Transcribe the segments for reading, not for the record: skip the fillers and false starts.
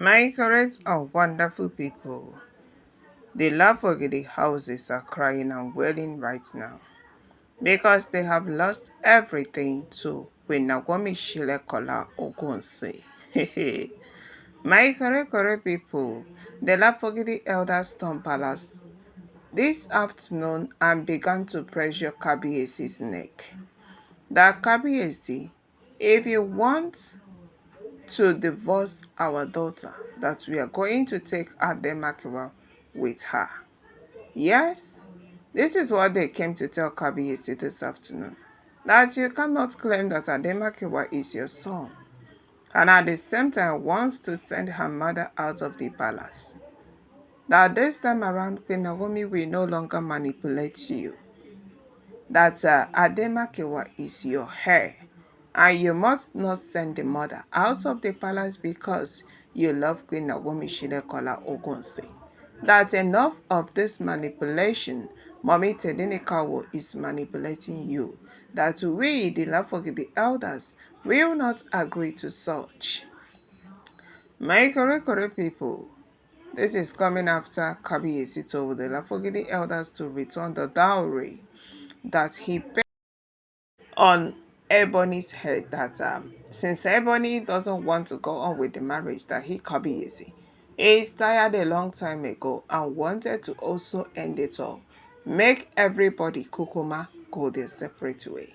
My correct and wonderful people, the Lafogidi houses are crying and wailing right now because they have lost everything to Queennaomi Shilekola Ogunwusi. My correct people, the Lafogidi Elder Stone Palace this afternoon and began to pressure Kabiesi's neck. That Kabiesi, if you want to divorce our daughter, that we are going to take Tadenikawo with her. Yes, this is what they came to tell Kabiesi this afternoon. That you cannot claim that Tadenikawo is your son, and at the same time wants to send her mother out of the palace. That this time around, Queen Naomi will no longer manipulate you. That Tadenikawo is your heir, and you must not send the mother out of the palace because you love Queen Naomi Shilekola Ogunwusi. That enough of this manipulation. Mommy Tadenikawo is manipulating you. That we, the Lafogidi the elders, will not agree to such. My correct people, this is coming after Kabiesi told the Lafogidi elders to return the dowry that he paid on Ebony's head, that since Ebony doesn't want to go on with the marriage that he Kabiesi is tired a long time ago and wanted to also end it all, make everybody kukuma go their separate way.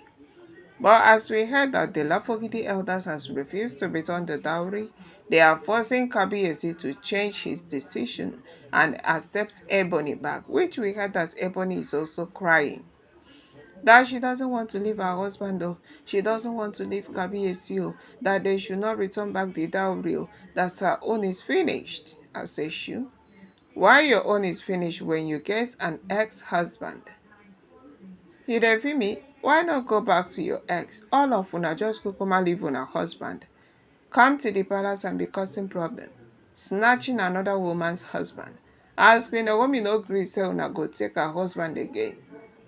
But as we heard that the Lafogidi elders has refused to return the dowry, they are forcing Kabiesi to change his decision and accept Ebony back, which we heard that Ebony is also crying that she doesn't want to leave her husband, though. She doesn't want to leave Kabiesi, oh, that they should not return back the dowry, oh, that her own is finished. I say, "Shoo, why your own is finished when you get an ex-husband? Me, why not go back to your ex? All of una just kukuma leave una husband. Come to the palace and be causing problem, snatching another woman's husband. As Queen Naomi no gree say una go take her husband again.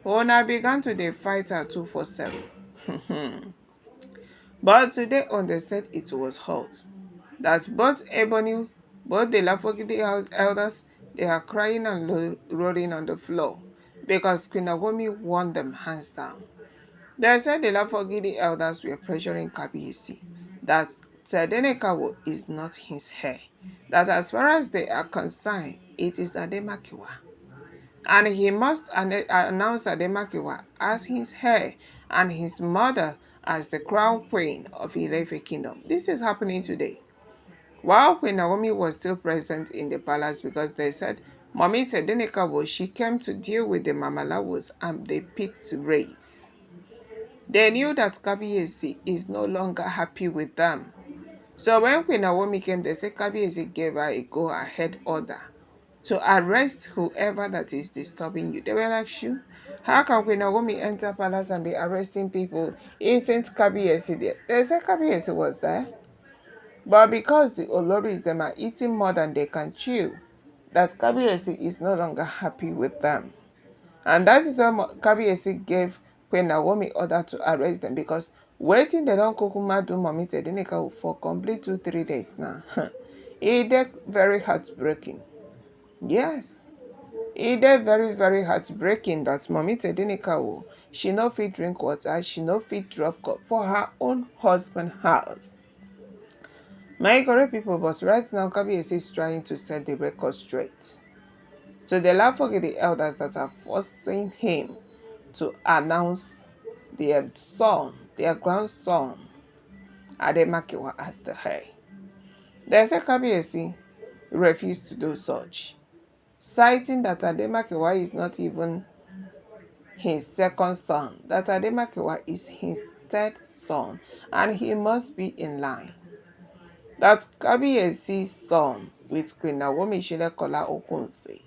Una began to dey fight her 247. But today on they said it was hot. That both Ebony, both the Lafogidi elders, they are crying and rolling on the floor because Queen Naomi won them hands down. They said the Lafogidi elders were pressuring Kabiesi that Tadenikawo is not his heir. That as far as they are concerned, it is Tadenikawo, and he must announce Tadenikawo as his heir and his mother as the crown queen of Ilefe kingdom. This is happening today. While Queen Naomi was still present in the palace, because they said Mommy Tadenikawo, she came to deal with the Mamalawos and they picked race. They knew that Kabiesi is no longer happy with them. So when Queen Naomi came, they said Kabiesi gave her a go-ahead order to arrest whoever that is disturbing you. They were like, "Shoo, how can Queen Naomi enter palace and be arresting people? Isn't Kabiesi there?" They said Kabiesi was there. But because the oloris them are eating more than they can chew, that Kabiesi is no longer happy with them. And that is why Kabiesi gave Queen Naomi order to arrest them, because waiting they don't kukuma do Mommy Tadenikawo for complete 2-3 days now. It very heartbreaking. Yes. It very heartbreaking that Mommy Tadenikawo, she no fit drink water, she no fit drop cup for her own husband house. My correct people, but right now Kabiesi is trying to set the record straight. So they laugh forget the elders that are forcing him to announce their son, their grandson, Tadenikawo as the heir. They say Kabiesi refused to do such, citing that Tadenikawo is not even his second son, that Tadenikawo is his third son, and he must be in line. That Kabiesi's son with Queen Naomi Shilekola Ogunwusi,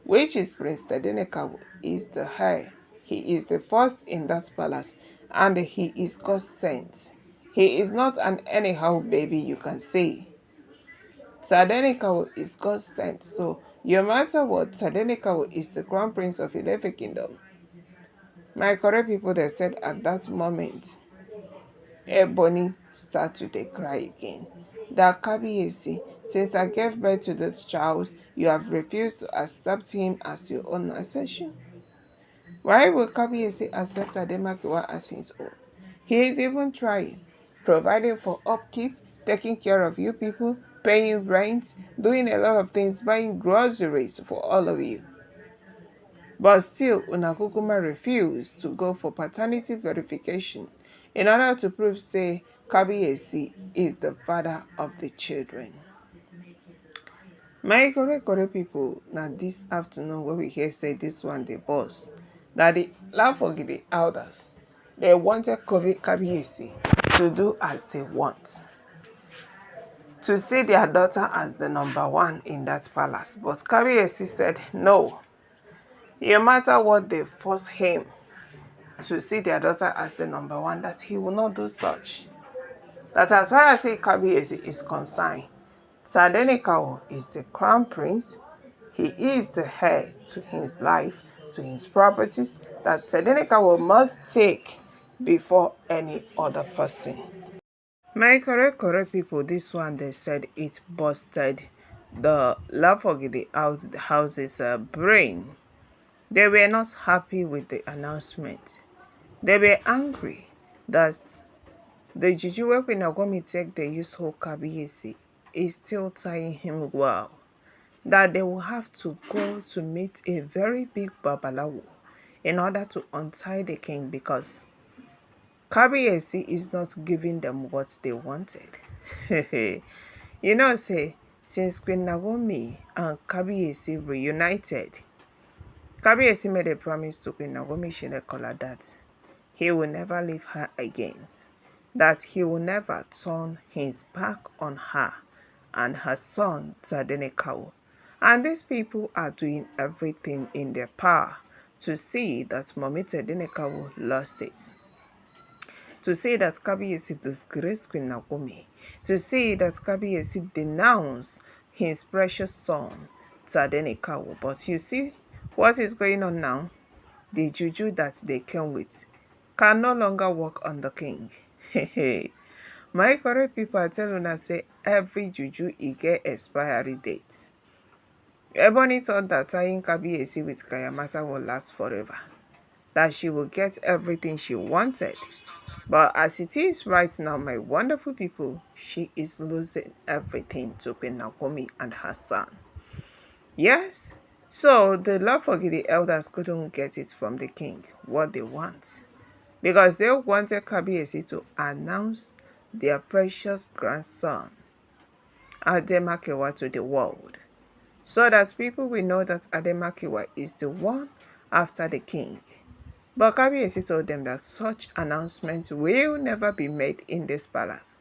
which is Prince Tadenikawo, is the heir. He is the first in that palace, and he is God sent. He is not an anyhow baby you can see. Tadenikawo is God sent, so no matter what, Tadenikawo is the crown prince of Ilefe kingdom. My correct people, they said at that moment, Ebóny started to cry again. that Kabiesi, since I gave birth to this child, you have refused to accept him as your own accession? Why will Kabiesi accept Tadenikawo as his own? He is even trying, providing for upkeep, taking care of you people, paying rent, doing a lot of things, buying groceries for all of you. But still, Unakukuma refused to go for paternity verification in order to prove, say, Kabiesi is the father of the children. My correct people, now this afternoon when we hear say this one the boss, that the Lafogi the elders, they wanted Kabiesi to do as they want, to see their daughter as the number one in that palace. But Kabiesi said no, no matter what they force him to see their daughter as the number one, that he will not do such. That as far as Kabiesi is concerned, Tadenikawo is the crown prince. He is the heir to his life, to his properties, that Tadenikawo must take before any other person. My correct people, this one they said it busted the Lafogidi house's brain. They were not happy with the announcement. They were angry that the juju wey queennaomi take dey use hold Kabiesi is still tying him well. That they will have to go to meet a very big babalawo in order to untie the king because Kabiesi is not giving them what they wanted. You know, say, since Queen Naomi and Kabiesi reunited, Kabiesi made a promise to Queen Naomi Shilekola that he will never leave her again, that he will never turn his back on her and her son Tadenikawo. And these people are doing everything in their power to see that Mommy Tadenikawo lost it, to see that Kabiesi disgraced Queen Naomi, to see that Kabiesi denounced his precious son Tadenikawo. But you see what is going on now? The juju that they came with can no longer work on the king. My correct people, I tell una say every juju e get expiry date. Ebóny thought that tying Kabiesi with Kayamata will last forever, that she will get everything she wanted. But as it is right now, my wonderful people, she is losing everything to Queen Naomi and her son. Yes, so the Lafogidi elders couldn't get it from the king, what they want, because they wanted Kabiesi to announce their precious grandson, Tadenikawo, to the world, so that people will know that Tadenikawo is the one after the king. But Kabiesi told them that such announcement will never be made in this palace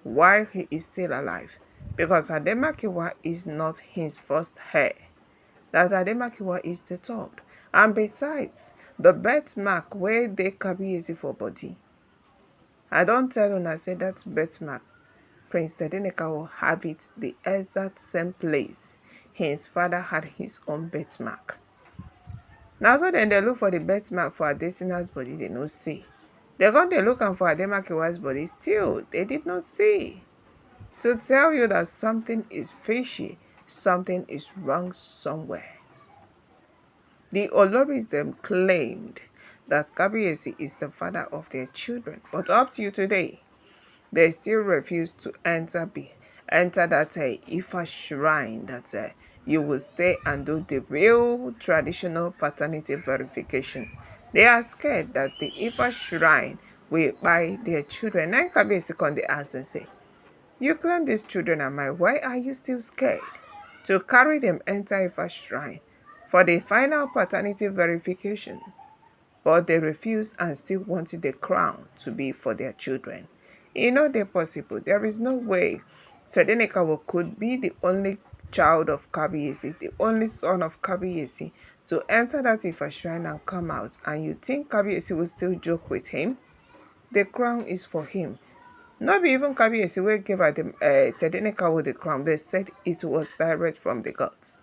while he is still alive, because Tadenikawo is not his first heir, that Tadenikawo is the third. And besides, the birthmark where they Kabiesi for body, I don't tell una say that birthmark, Prince Tadenikawo have it the exact same place his father had his own birthmark. Now so then they look for the birthmark for Adesina's body, they no see. They got they look for Tadenikawo's body, still they did not see. To tell you that something is fishy, something is wrong somewhere. The oloris them claimed that Kabiesi is the father of their children, but up to today, they still refuse to enter that Ifa shrine that you will stay and do the real traditional paternity verification. They are scared that the Ifa shrine will buy their children. Now Kabiesi come they ask and say, you claim these children are mine, why are you still scared to carry them enter Ifa shrine for the final paternity verification? But they refused and still wanted the crown to be for their children. You know they're possible. There is no way Tadenikawo could be the only child of Kabiesi, the only son of Kabiesi, to enter that Ifa shrine and come out. And you think Kabiesi will still joke with him? The crown is for him. Not even Kabiesi will give Tadenikawo the crown. They said it was direct from the gods.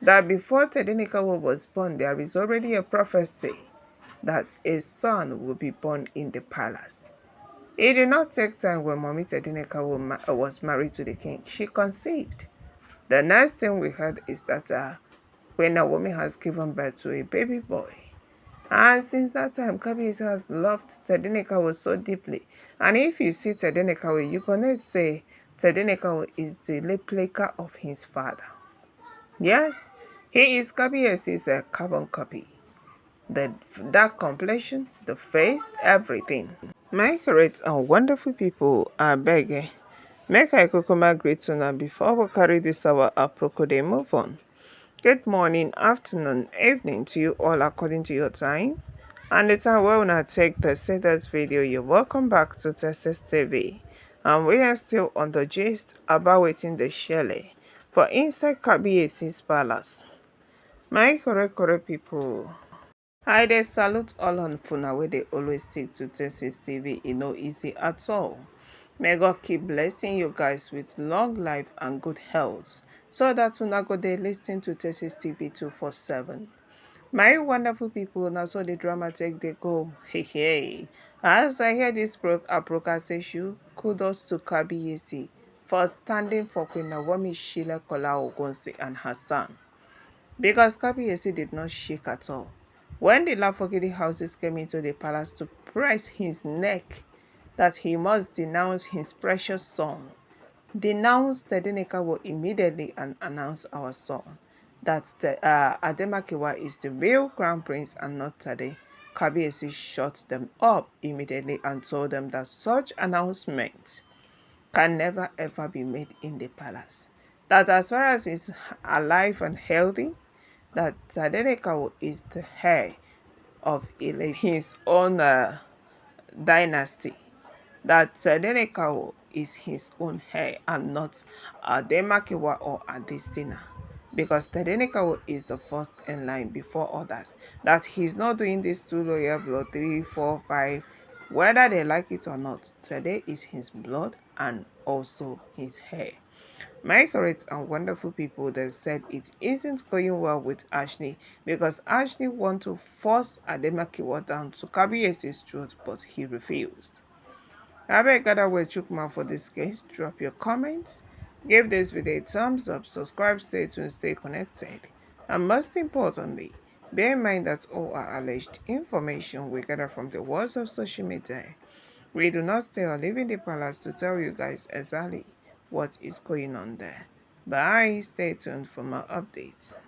That before Tadenikawo was born, there is already a prophecy that a son will be born in the palace. It did not take time when Mommy Tadenikawo was married to the king. She conceived. The next thing we heard is that when Naomi has given birth to a baby boy. And since that time, Kabiesi has loved Tadenikawo so deeply. And if you see Tadenikawo, you're going to say Tadenikawo is the replica of his father. Yes, he is Kabiesi's carbon copy. The dark complexion, the face, everything. My correct and wonderful people, I beg, make I kukuma greet una before we carry this our aproko dey move on. Good morning, afternoon, evening to you all according to your time. And the time where una take the status video, you're welcome back to Texas TV. And we are still on the gist about waiting the shele for inside Kabiesi's palace. My correct people. I dey salute all on funa wey dey always stick to Texas TV. E no easy at all. May God keep blessing you guys with long life and good health so that una go dey lis ten to Texas TV 247. My wonderful people, na so the drama take dey go. Hey hey. As I hear this approcasation, kudos to Kabiesi for standing for Queen Naomi, silekunola, ogunwusi and her son. Because Kabiesi did not shake at all. When the Lafogidi houses came into the palace to press his neck that he must denounce his precious son, denounce Tadenikawo immediately and announce our son that Ademakiwa is the real crown prince and not Tade. Kabiesi shut them up immediately and told them that such announcements can never ever be made in the palace. That as far as he's alive and healthy, that Tadenikawo is the heir of his own dynasty. That Tadenikawo is his own heir and not Ademakiwa or Adesina. Because Tadenikawo is the first in line before others. That he's not doing this two royal blood, 3, 4, 5. Whether they like it or not, Tade is his blood and also his heir. My correct and wonderful people that said it isn't going well with Ashley because Ashley want to force Ademakiwa down to Kabiesi's throat, but he refused. I beg God will Chukma for this case. Drop your comments, give this video a thumbs up, subscribe, stay tuned, stay connected. And most importantly, bear in mind that all are alleged information we gather from the walls of social media. We do not stay or live in the palace to tell you guys exactly what is going on there. Bye. Stay tuned for more updates.